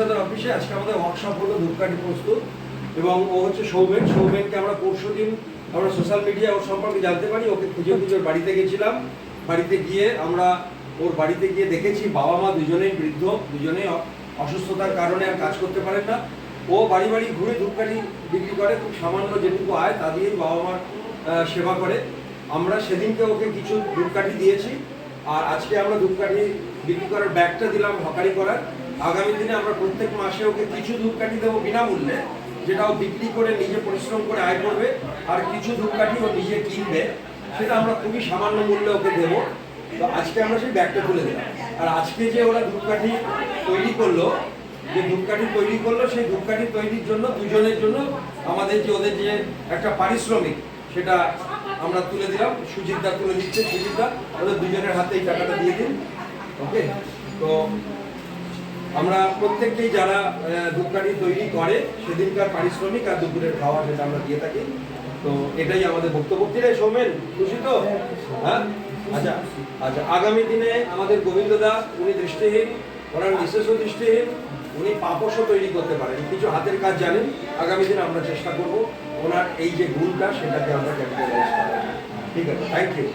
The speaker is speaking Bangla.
প্রতিষ্ঠাতার অফিসে আজকে আমাদের ওয়ার্কশপ হলো ধূপকাঠি প্রস্তুত, এবং ও হচ্ছে সৌমেনকে আমরা পরশুদিন আমরা সোশ্যাল মিডিয়া ওর সম্পর্কে জানতে পারি, ওকে খুঁজে ওর বাড়িতে গেছিলাম। বাড়িতে গিয়ে আমরা ওর বাড়িতে গিয়ে দেখেছি বাবা মা দুজনেই বৃদ্ধ, দুজনেই অসুস্থতার কারণে আর কাজ করতে পারেন না। ও বাড়ি বাড়ি ঘুরে ধূপকাঠি বিক্রি করে, খুব সামান্য যেটুকু আয় তা দিয়েই বাবা মার সেবা করে। আমরা সেদিনকে ওকে কিছু ধূপকাঠি দিয়েছি, আর আজকে আমরা ধূপকাঠি বিক্রি করার ব্যাগটা দিলাম হকারি করার। আগামী দিনে আমরা প্রত্যেক মাসে ওকে কিছু ধূপকাঠি দেবো বিনামূল্যে, যেটা ও বিক্রি করে নিজে পরিশ্রম করে আয় করবে, আর কিছু ধূপকাঠি ও নিজে কিনবে, সেটা আমরা খুবই সামান্য মূল্যে ওকে দেবো। তো আজকে আমরা সেই ব্যাগটা তুলে দিলাম। আর আজকে যে ওরা ধূপকাঠি তৈরি করলো, সেই ধূপকাঠি তৈরির জন্য দুজনের জন্য আমাদের যে ওদের যে একটা পারিশ্রমিক, সেটা আমরা তুলে দিলাম। সুজিতদা তুলে দিচ্ছে, সুজিতদা ওদের দুজনের হাতে এই টাকাটা দিয়ে দিন। ওকে, তো আমরা প্রত্যেককেই যারা ধূপকাঠি তৈরি করে সেদিনকার পারিশ্রমিক আর দুপুরের খাওয়া যেটা আমরা দিয়ে থাকি। তো এটাই আমাদের বক্তব্য। রে সৌমেন, খুশি তো? হ্যাঁ, আচ্ছা আচ্ছা। আগামী দিনে আমাদের গোবিন্দদা, উনি দৃষ্টিহীন, ওনার মিসেসও দৃষ্টিহীন, উনি পাপোশও তৈরি করতে পারেন, কিছু হাতের কাজ জানেন। আগামী দিনে আমরা চেষ্টা করব ওনার এই যে গুণটা সেটাকে আমরা ক্যাপিটালাইজ করার। ঠিক আছে, থ্যাংক ইউ।